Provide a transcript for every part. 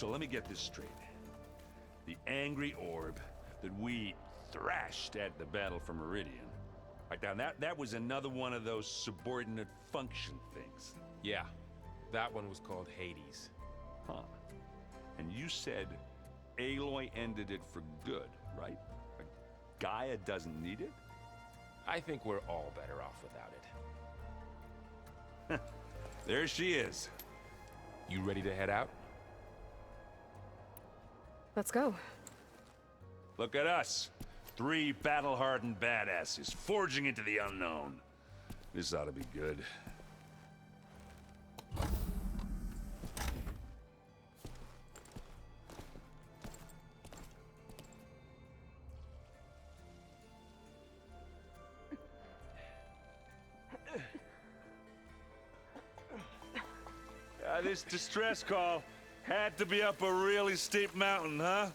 So let me get this straight. The angry orb that we thrashed at the battle for Meridian. Right now, that was another one of those subordinate function things. Yeah, that one was called Hades. Huh. And you said Aloy ended it for good, right? Like, Gaia doesn't need it? I think we're all better off without it. There she is. You ready to head out? Let's go. Look at us. 3 battle-hardened badasses forging into the unknown. This ought to be good. This distress call had to be up a really steep mountain, huh?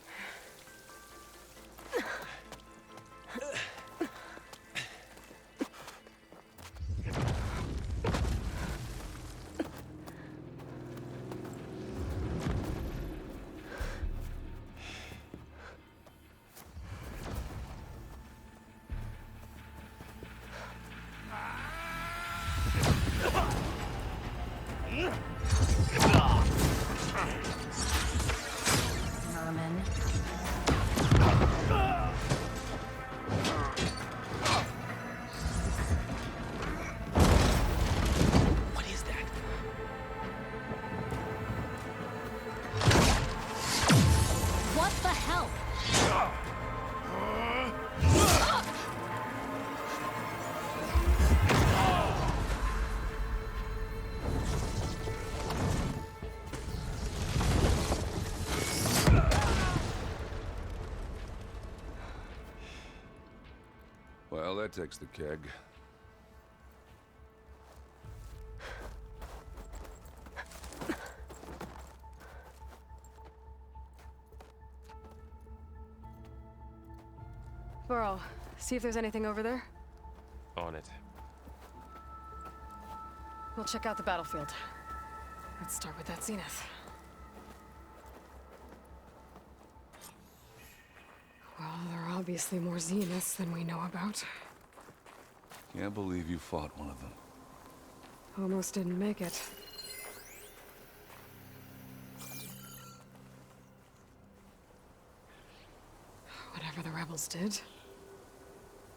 Merman. What is that? What the hell? Well, that takes the keg. Burl, see if there's anything over there. On it. We'll check out the battlefield. Let's start with that zenith. Well, there are obviously more zeniths than we know about. Can't believe you fought one of them. Almost didn't make it. Whatever the rebels did,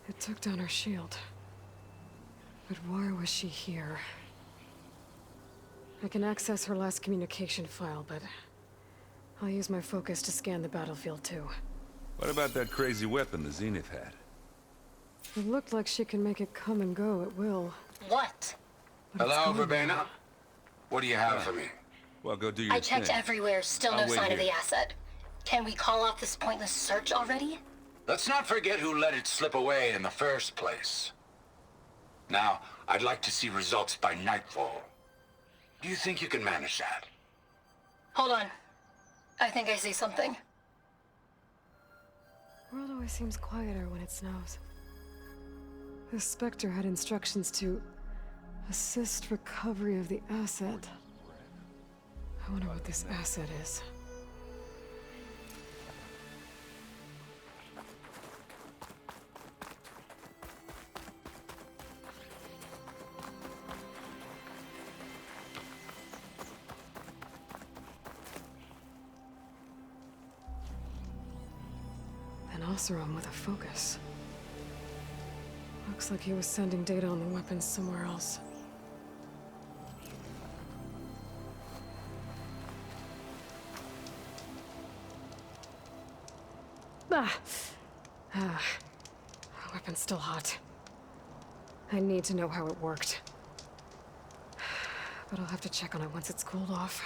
it took down our shield. But why was she here? I can access her last communication file, but I'll use my focus to scan the battlefield too. What about that crazy weapon the Zenith had? It looked like she can make it come and go at will. What? But it's Hello, gone Verbena? now. What do you have for me? Well, go do your I checked thing. everywhere, still I'll no wait sign of here. the asset. Can we call off this pointless search already? Let's not forget who let it slip away in the first place. Now, I'd like to see results by nightfall. Do you think you can manage that? Hold on. I think I see something. World always seems quieter when it snows. The Spectre had instructions to assist recovery of the asset. I wonder what this asset is. An Oseram with a focus. Looks like he was sending data on the weapons somewhere else. The weapon's still hot. I need to know how it worked. But I'll have to check on it once it's cooled off.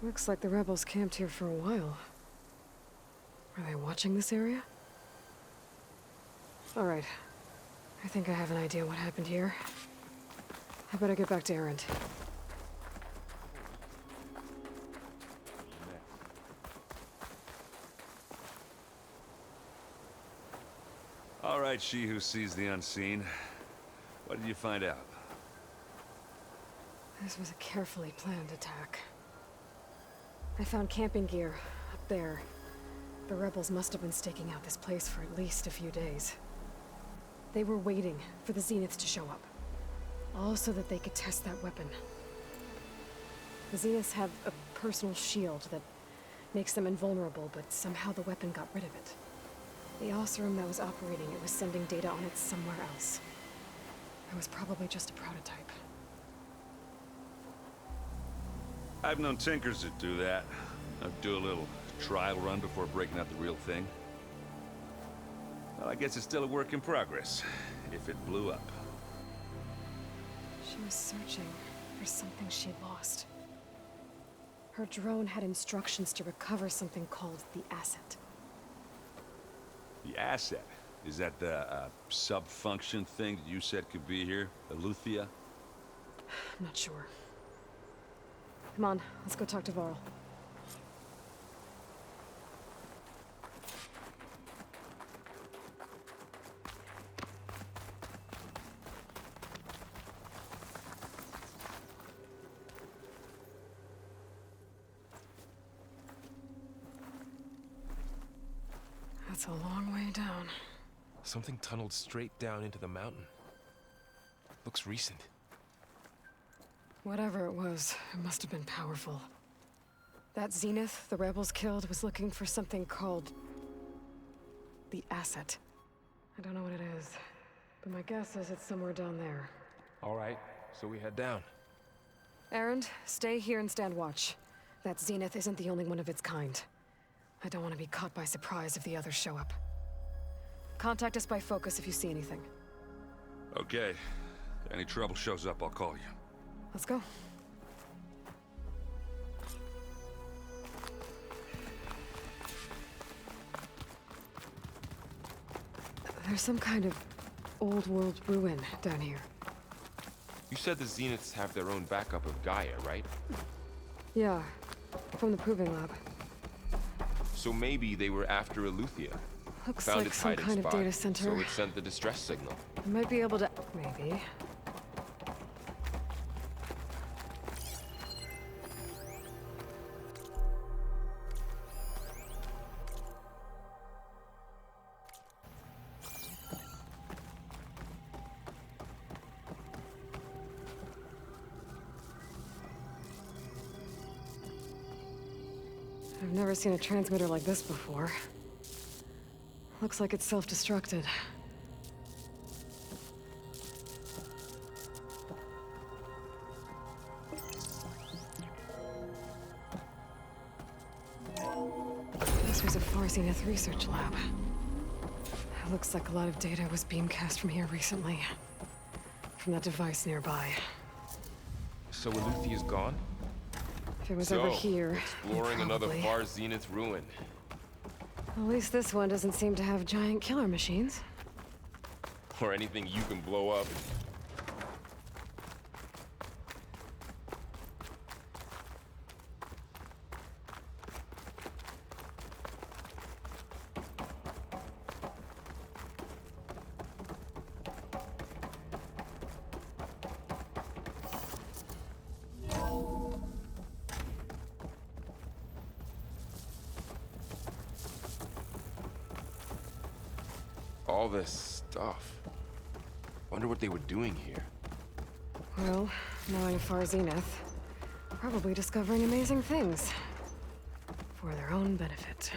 Looks like the rebels camped here for a while. Are they watching this area? All right. I think I have an idea what happened here. I better get back to Erend. All right, she who sees the unseen. What did you find out? This was a carefully planned attack. I found camping gear up there. The rebels must have been staking out this place for at least a few days. They were waiting for the Zeniths to show up. All so that they could test that weapon. The Zeniths have a personal shield that makes them invulnerable, but somehow the weapon got rid of it. The Oseram that was operating it was sending data on it somewhere else. It was probably just a prototype. I've known tinkers that do that. I'd do a little trial run before breaking out the real thing. Well, I guess it's still a work in progress, if it blew up. She was searching for something she'd lost. Her drone had instructions to recover something called the asset. The asset? Is that the sub-function thing that you said could be here? Eleuthia? I'm not sure. Come on, let's go talk to Varl. That's a long way down. Something tunneled straight down into the mountain. Looks recent. Whatever it was, it must have been powerful. That Zenith the rebels killed was looking for something called the asset. I don't know what it is, but my guess is it's somewhere down there. All right, so we head down. Erend, stay here and stand watch. That Zenith isn't the only one of its kind. I don't want to be caught by surprise if the others show up. Contact us by focus if you see anything. Okay. If any trouble shows up, I'll call you. Let's go. There's some kind of old world ruin down here. You said the Zeniths have their own backup of Gaia, right? Yeah, from the Proving Lab. So maybe they were after Eleuthia. Looks Found like its some hiding kind spot, of data center. so it sent the distress signal. I might be able to... maybe. I've never seen a transmitter like this before. Looks like it's self-destructed. This was a Far Zenith research lab. It looks like a lot of data was beamcast from here recently. From that device nearby. So Eleuthia's gone? If it was So, ever here, exploring another probably. Far Zenith ruin. At least this one doesn't seem to have giant killer machines. Or anything you can blow up. All this stuff. Wonder what they were doing here. Well, knowing Far Zenith, probably discovering amazing things. For their own benefit.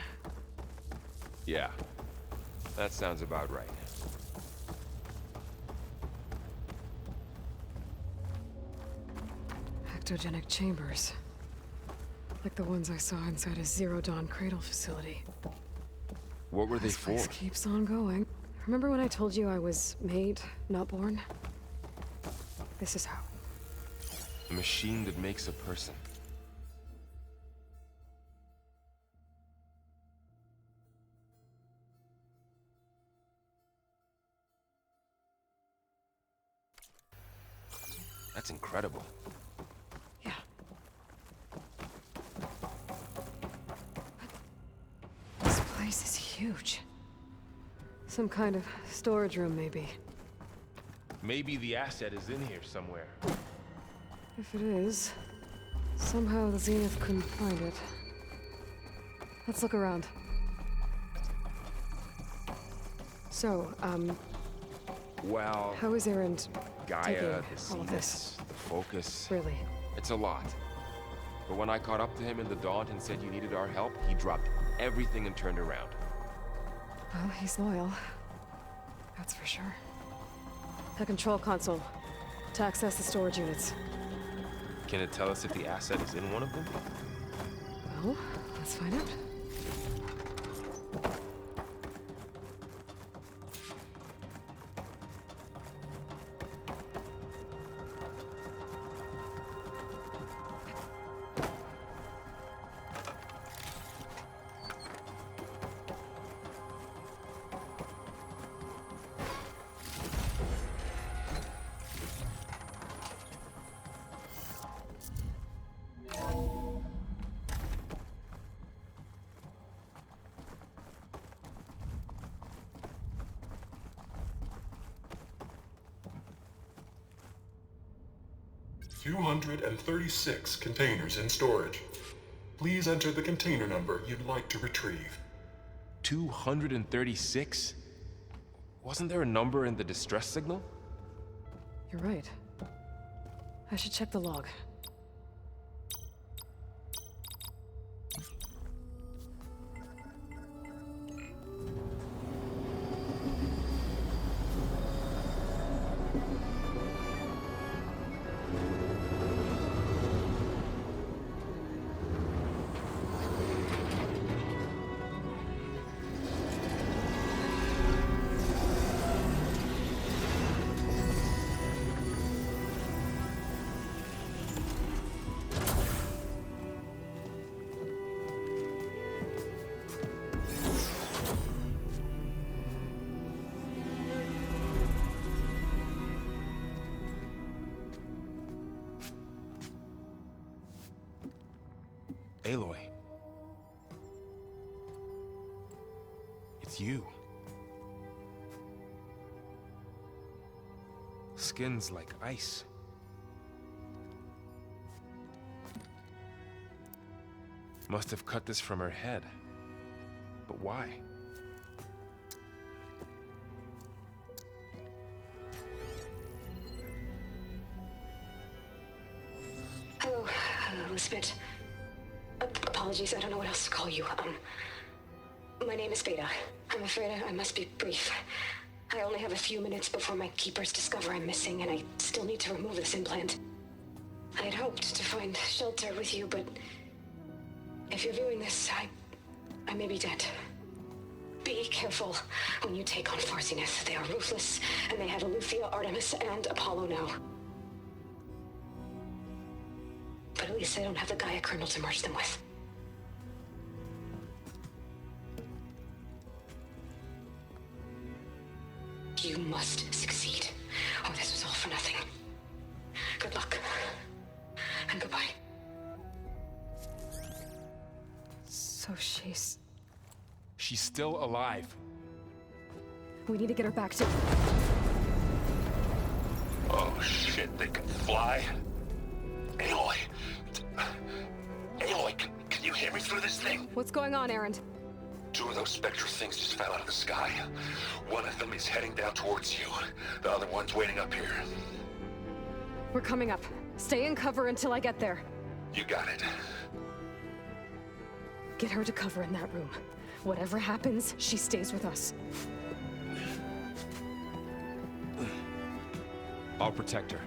Yeah, that sounds about right. Ectogenic chambers. Like the ones I saw inside a Zero Dawn Cradle facility. What were they This for? place keeps on going. Remember when I told you I was made, not born? This is how. A machine that makes a person. That's incredible. Yeah. This place is huge. Some kind of storage room, maybe. Maybe the asset is in here somewhere. If it is, somehow the Zenith couldn't find it. Let's look around. So, Well, how is Erend Gaia, taking the all of this? Zeniths, the Focus. Really? It's a lot. But when I caught up to him in the Daunt and said you needed our help, he dropped everything and turned around. Well, he's loyal. That's for sure. The control console. To access the storage units. Can it tell us if the asset is in one of them? Well, let's find out. $236 containers in storage. Please enter the container number you'd like to retrieve. 236? Wasn't there a number in the distress signal? You're right. I should check the log. Aloy. It's you. Skin's like ice. Must have cut this from her head. But why? Hello, Elizabeth. Apologies, I don't know what else to call you. My name is Beta. I'm afraid I must be brief. I only have a few minutes before my keepers discover I'm missing, and I still need to remove this implant. I had hoped to find shelter with you, but if you're viewing this, I may be dead. Be careful when you take on Farsineth. They are ruthless, and they have Eleuthia, Artemis, and Apollo now. But at least they don't have the Gaia kernel to merge them with. You must succeed, or this was all for nothing. Good luck. And goodbye. So she's... She's still alive. We need to get her back to... Oh shit, they can fly? Aloy! Aloy, can you hear me through this thing? What's going on, Erend? Two of those spectral things just fell out of the sky. One of them is heading down towards you. The other one's waiting up here. We're coming up. Stay in cover until I get there. You got it. Get her to cover in that room. Whatever happens, she stays with us. I'll protect her.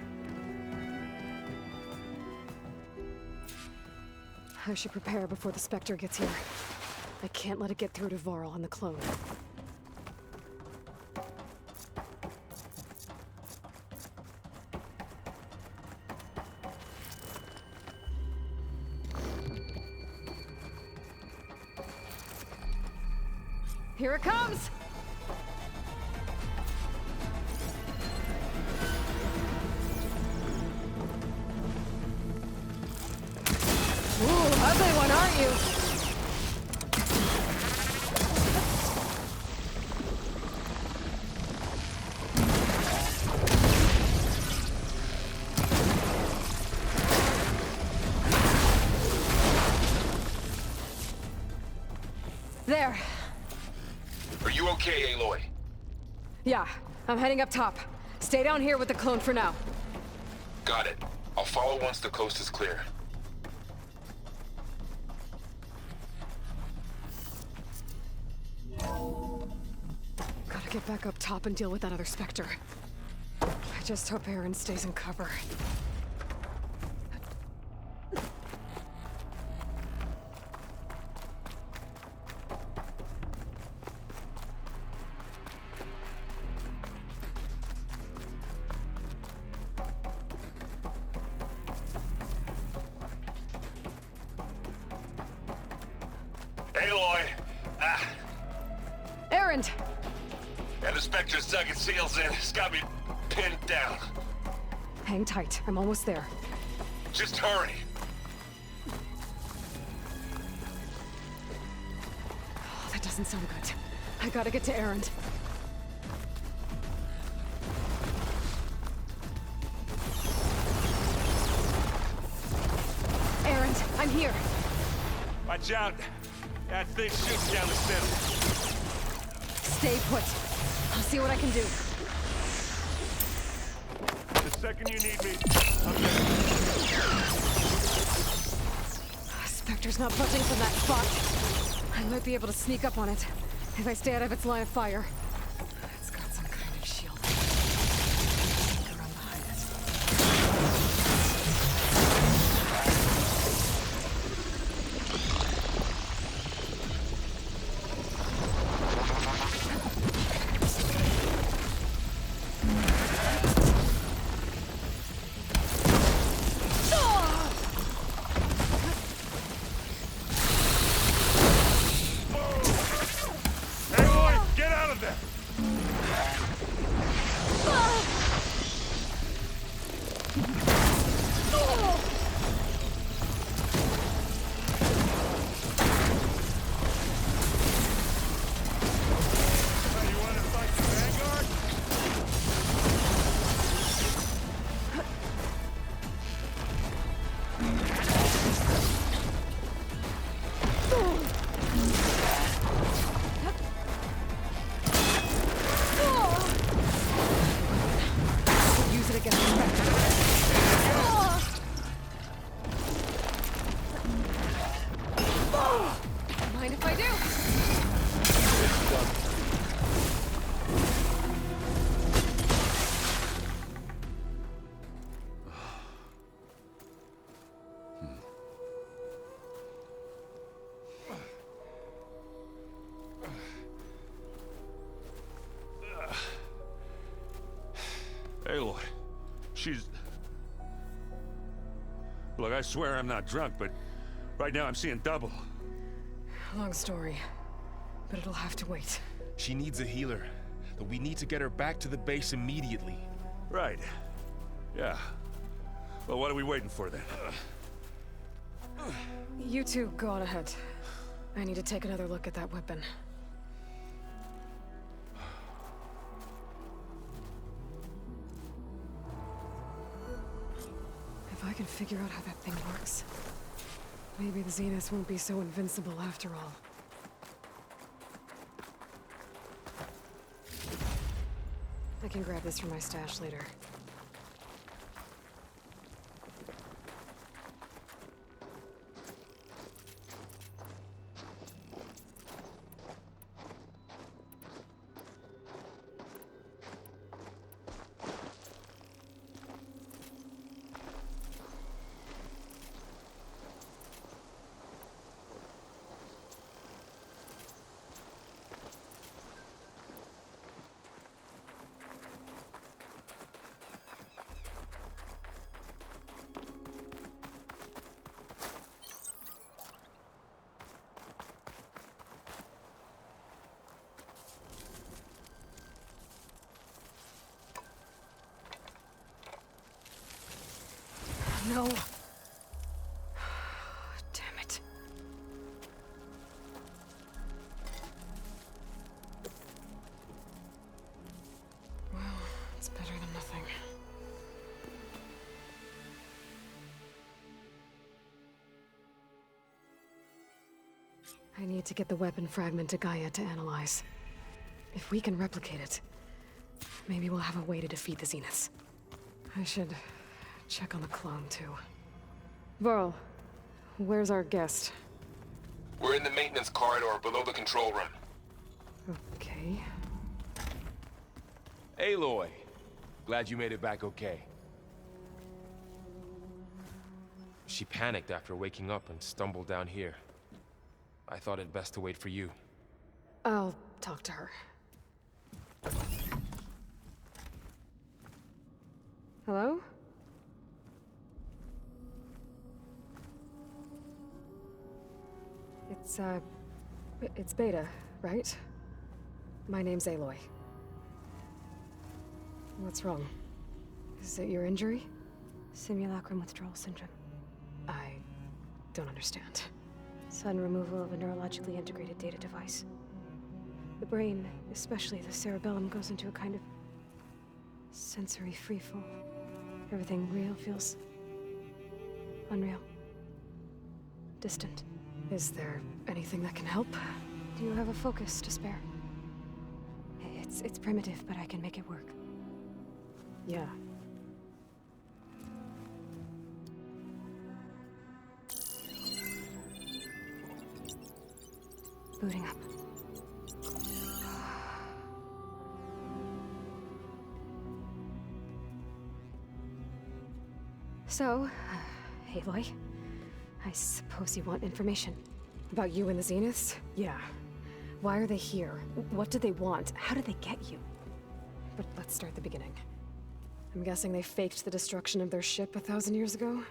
I should prepare before the Spectre gets here. I can't let it get through to Varl and the clone. Here it comes! got you. There. Are you okay, Aloy? Yeah, I'm heading up top. Stay down here with the clone for now. Got it. I'll follow once the coast is clear. Gotta get back up top and deal with that other Spectre. I just hope Aaron stays in cover. Aloy! Aaron! And the Spectre's dug its heels in. It's got me pinned down. Hang tight, I'm almost there. Just hurry. Oh, that doesn't sound good. I gotta get to Aaron. Aaron, I'm here. Watch out. That thing's shooting down the center. Stay put. I'll see what I can do. The second you need me, I'm there. Spectre's not budging from that spot. I might be able to sneak up on it if I stay out of its line of fire. It's got some kind of shield. Sneak around behind it. Aloy, get out of there! You want to fight the Vanguard? Use it against Spectre. Mind if I do? Aloy, she's... Look, I swear I'm not drunk, but right now I'm seeing double. Long story, but it'll have to wait. She needs a healer, but we need to get her back to the base immediately. Right. Yeah. Well, what are we waiting for then? You two go on ahead. I need to take another look at that weapon. If I can figure out how that thing works, maybe the Zeniths won't be so invincible after all. I can grab this from my stash later. No. Damn it. I need to get the weapon fragment to Gaia to analyze. If we can replicate it, maybe we'll have a way to defeat the Zeniths. I should check on the clone, too. Varl, where's our guest? We're in the maintenance corridor below the control room. Okay. Aloy, glad you made it back okay. She panicked after waking up and stumbled down here. I thought it best to wait for you. I'll talk to her. Hello? It's Beta, right? My name's Aloy. What's wrong? Is it your injury? Simulacrum withdrawal syndrome. I don't understand. Sudden removal of a neurologically integrated data device. The brain, especially the cerebellum, goes into a kind of sensory freefall. Everything real feels unreal. Distant. Is there anything that can help? Do you have a focus to spare? It's primitive, but I can make it work. Yeah. Booting up. So, Aloy, I suppose you want information. About you and the Zeniths? Yeah. Why are they here? What do they want? How did they get you? But let's start at the beginning. I'm guessing they faked the destruction of their ship 1,000 years ago?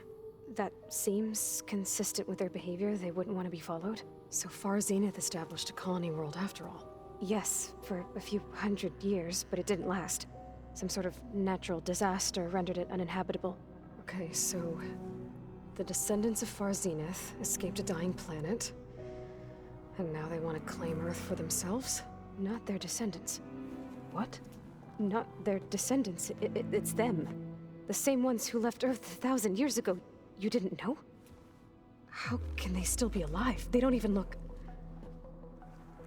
That seems consistent with their behavior. They wouldn't want to be followed. So far, Zenith established a colony world after all. Yes, for a few hundred years, but it didn't last. Some sort of natural disaster rendered it uninhabitable. Okay, so the descendants of Far Zenith escaped a dying planet, and now they want to claim Earth for themselves? Not their descendants. What? Not their descendants. It's them. The same ones who left Earth 1,000 years ago. You didn't know? How can they still be alive? They don't even look...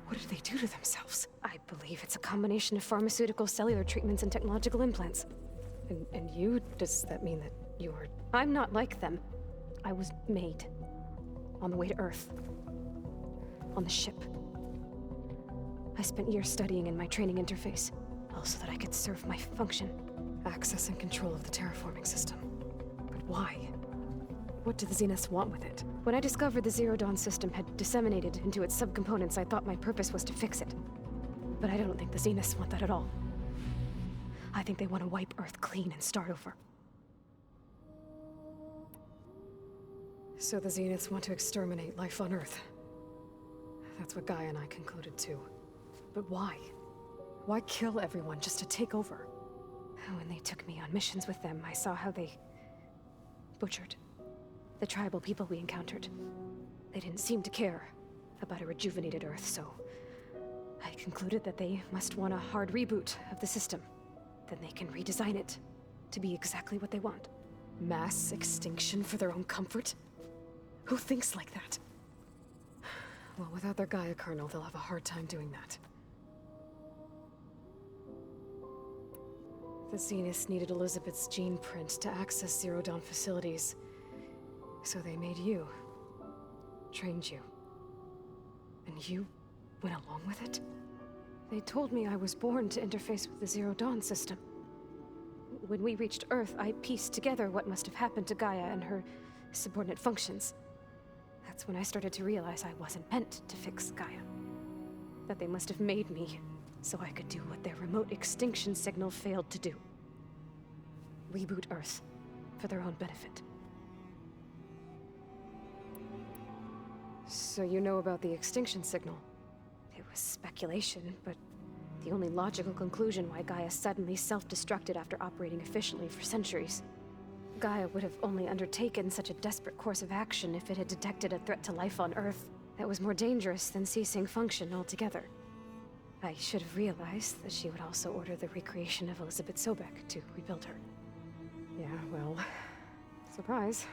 What did they do to themselves? I believe it's a combination of pharmaceutical, cellular treatments, and technological implants. And you? Does that mean that you're... I'm not like them. I was made. On the way to Earth. On the ship. I spent years studying in my training interface, all so that I could serve my function. Access and control of the terraforming system. But why? What do the Zeniths want with it? When I discovered the Zero Dawn system had disseminated into its subcomponents, I thought my purpose was to fix it. But I don't think the Zeniths want that at all. I think they want to wipe Earth clean and start over. So the Zeniths want to exterminate life on Earth. That's what Gaia and I concluded too. But why? Why kill everyone just to take over? When they took me on missions with them, I saw how they butchered the tribal people we encountered. They didn't seem to care about a rejuvenated Earth, so I concluded that they must want a hard reboot of the system. Then they can redesign it to be exactly what they want. Mass extinction for their own comfort? Who thinks like that? Well, without their Gaia kernel, they'll have a hard time doing that. The Zeniths needed Elizabeth's gene print to access Zero Dawn facilities. So they made you. Trained you. And you went along with it? They told me I was born to interface with the Zero Dawn system. When we reached Earth, I pieced together what must have happened to Gaia and her subordinate functions. That's when I started to realize I wasn't meant to fix Gaia. That they must have made me so I could do what their remote extinction signal failed to do. Reboot Earth for their own benefit. So you know about the extinction signal? It was speculation, but the only logical conclusion why Gaia suddenly self-destructed after operating efficiently for centuries. Gaia would have only undertaken such a desperate course of action if it had detected a threat to life on Earth that was more dangerous than ceasing function altogether. I should have realized that she would also order the recreation of Elizabeth Sobek to rebuild her. Yeah, well, surprise.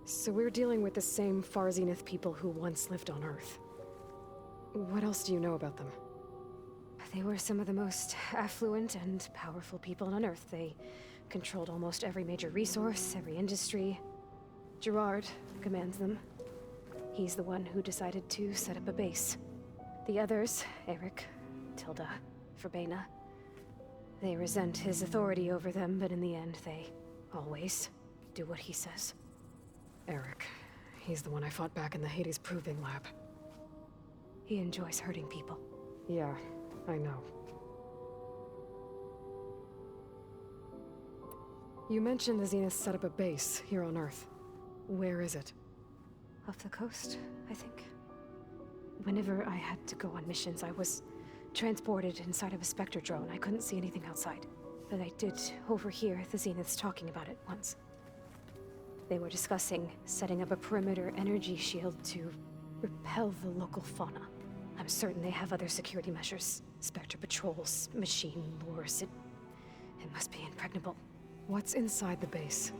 So we're dealing with the same Far Zenith people who once lived on Earth. What else do you know about them? They were some of the most affluent and powerful people on Earth. They controlled almost every major resource, every industry. Gerard commands them. He's the one who decided to set up a base. The others, Eric, Tilda, Verbena, they resent his authority over them, but in the end, they always do what he says. Eric. He's the one I fought back in the Hades Proving Lab. He enjoys hurting people. Yeah, I know. You mentioned the Zenith set up a base here on Earth. Where is it? Off the coast, I think. Whenever I had to go on missions, I was transported inside of a Spectre drone. I couldn't see anything outside. But I did overhear the Zeniths talking about it once. They were discussing setting up a perimeter energy shield to repel the local fauna. I'm certain they have other security measures. Spectre patrols, machine lures. It must be impregnable. What's inside the base?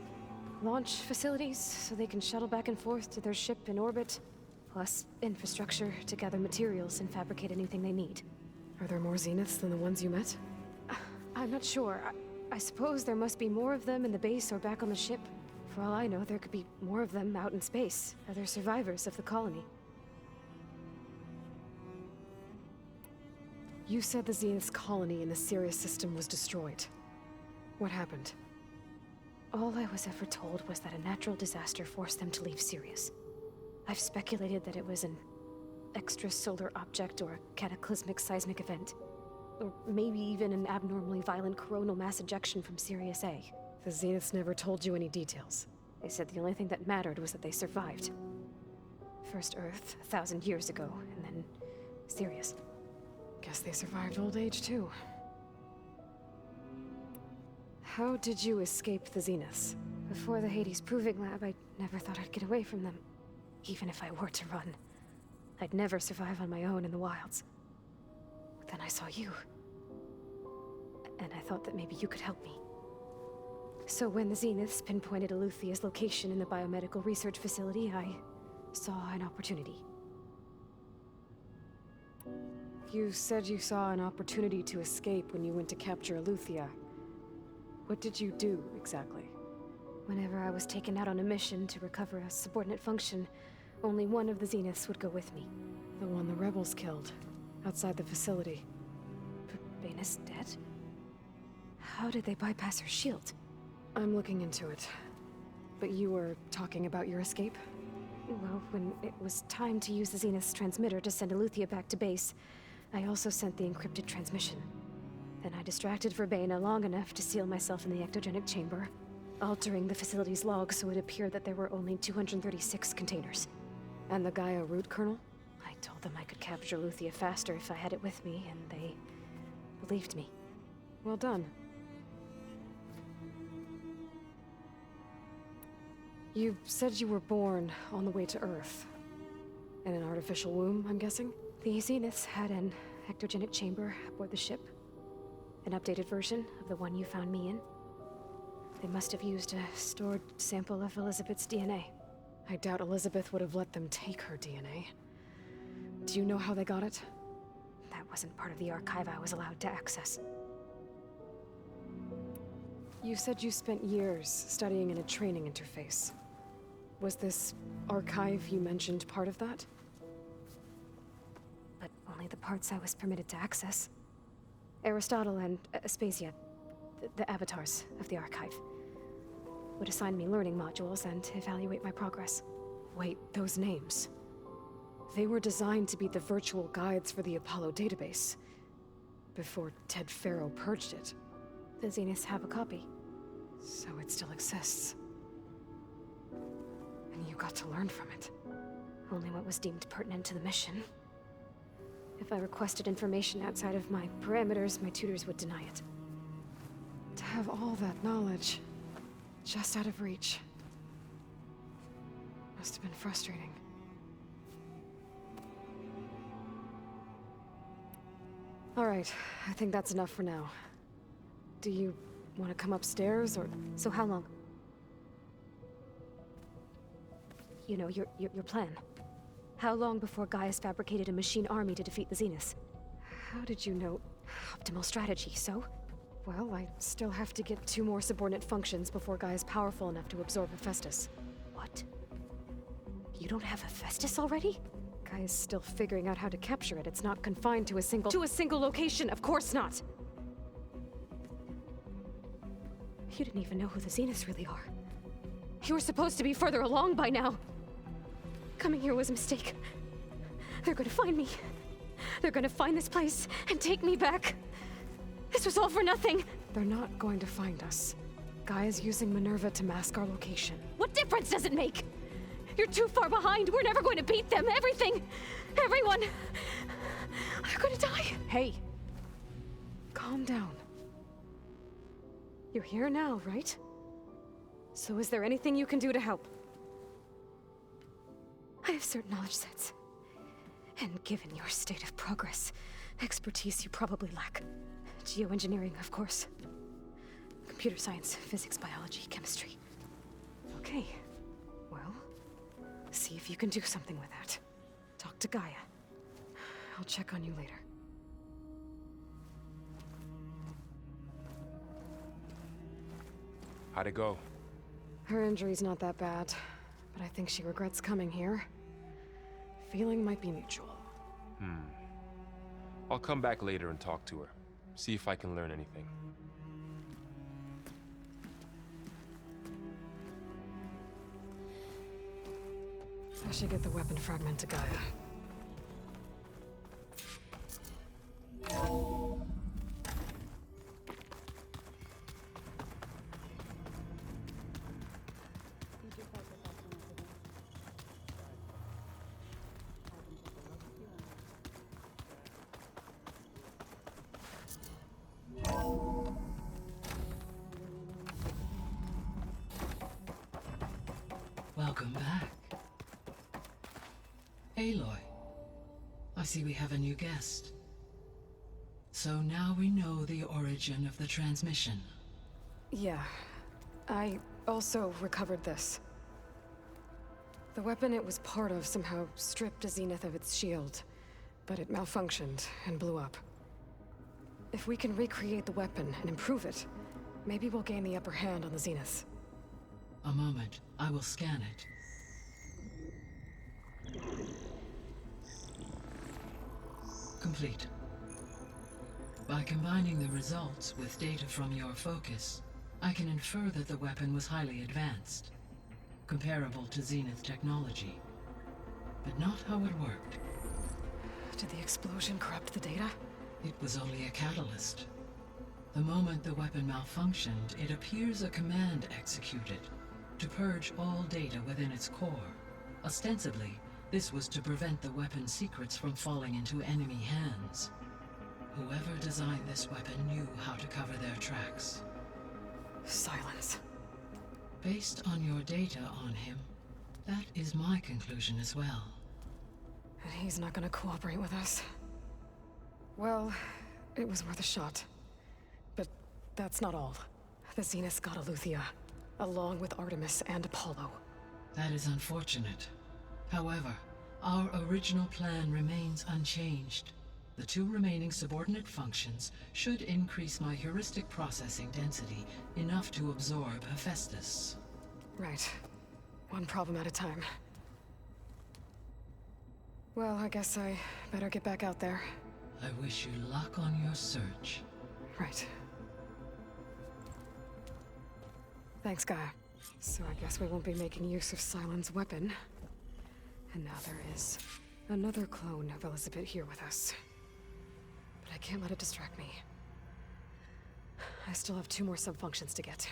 Launch facilities, so they can shuttle back and forth to their ship in orbit. Plus, infrastructure to gather materials and fabricate anything they need. Are there more Zeniths than the ones you met? I'm not sure. I suppose there must be more of them in the base or back on the ship. For all I know, there could be more of them out in space, other survivors of the colony. You said the Zenith's colony in the Sirius system was destroyed. What happened? All I was ever told was that a natural disaster forced them to leave Sirius. I've speculated that it was an extrasolar object or a cataclysmic seismic event. Or maybe even an abnormally violent coronal mass ejection from Sirius A. The Zeniths never told you any details. They said the only thing that mattered was that they survived. First Earth, 1,000 years ago, and then Sirius. Guess they survived old age, too. How did you escape the Zeniths? Before the Hades Proving Lab, I never thought I'd get away from them. Even if I were to run. I'd never survive on my own in the wilds. But then I saw you. And I thought that maybe you could help me. So when the Zeniths pinpointed Eluthia's location in the biomedical research facility, I saw an opportunity. You said you saw an opportunity to escape when you went to capture Eluthia. What did you do, exactly? Whenever I was taken out on a mission to recover a subordinate function, only one of the Zeniths would go with me. The one the rebels killed, outside the facility. Baina's dead? How did they bypass her shield? I'm looking into it. But you were talking about your escape? Well, when it was time to use the Zenith's transmitter to send Eluthia back to base, I also sent the encrypted transmission. Then I distracted Verbena long enough to seal myself in the ectogenic chamber, altering the facility's log so it appeared that there were only 236 containers. And the Gaia root kernel? I told them I could capture Eluthia faster if I had it with me, and they believed me. Well done. You said you were born on the way to Earth. In an artificial womb, I'm guessing? The Zeniths had an ectogenic chamber aboard the ship. An updated version of the one you found me in. They must have used a stored sample of Elizabeth's DNA. I doubt Elizabeth would have let them take her DNA. Do you know how they got it? That wasn't part of the archive I was allowed to access. You said you spent years studying in a training interface. Was this archive you mentioned part of that? But only the parts I was permitted to access. Aristotle and Aspasia, the avatars of the archive, would assign me learning modules and evaluate my progress. Wait, those names. They were designed to be the virtual guides for the Apollo database. Before Ted Faro purged it. The Zeniths have a copy. So it still exists. And you got to learn from it. Only what was deemed pertinent to the mission. If I requested information outside of my parameters, my tutors would deny it. To have all that knowledge, just out of reach. Must have been frustrating. All right, I think that's enough for now. Do you want to come upstairs, or... So how long? you know, your plan. How long before Gaius fabricated a machine army to defeat the Zeniths? How did you know? Optimal strategy, so? Well, I still have to get 2 more subordinate functions before Gaia's powerful enough to absorb Hephaestus. What? You don't have Hephaestus already? Gaia's still figuring out how to capture it. It's not confined to a single location, of course not! You didn't even know who the Zeniths really are. You were supposed to be further along by now. Coming here was a mistake. They're gonna find me. They're gonna find this place and take me back. This was all for nothing. They're not going to find us. Gaia's using Minerva to mask our location. What difference does it make? You're too far behind. We're never going to beat them. Everything. Everyone. They're gonna die. Hey. Calm down. You're here now, right? So is there anything you can do to help? I have certain knowledge sets. And given your state of progress, expertise you probably lack. Geoengineering, of course. Computer science, physics, biology, chemistry. Okay. Well, see if you can do something with that. Talk to Gaia. I'll check on you later. How'd it go? Her injury's not that bad, but I think she regrets coming here. Feeling might be mutual. I'll come back later and talk to her. See if I can learn anything. I should get the weapon fragment to Gaia. Welcome back. Aloy, I see we have a new guest. So now we know the origin of the transmission. Yeah. I also recovered this. The weapon it was part of somehow stripped a Zenith of its shield, but it malfunctioned and blew up. If we can recreate the weapon and improve it, maybe we'll gain the upper hand on the Zeniths. A moment, I will scan it. Complete. By combining the results with data from your focus, I can infer that the weapon was highly advanced, comparable to Zenith technology, but not how it worked. Did the explosion corrupt the data? It was only a catalyst. The moment the weapon malfunctioned, it appears a command executed to purge all data within its core. Ostensibly, this was to prevent the weapon's secrets from falling into enemy hands. Whoever designed this weapon knew how to cover their tracks. Silence. Based on your data on him, that is my conclusion as well. And he's not gonna cooperate with us. Well, it was worth a shot. But that's not all. The Zeniths got Eleuthia, along with Artemis and Apollo. That is unfortunate. However, our original plan remains unchanged. The 2 remaining subordinate functions should increase my heuristic processing density enough to absorb Hephaestus. Right. One problem at a time. Well, I guess I better get back out there. I wish you luck on your search. Right. Thanks, Gaia. So I guess we won't be making use of Sylens' weapon. And now there is another clone of Elizabeth here with us. But I can't let it distract me. I still have 2 more sub-functions to get.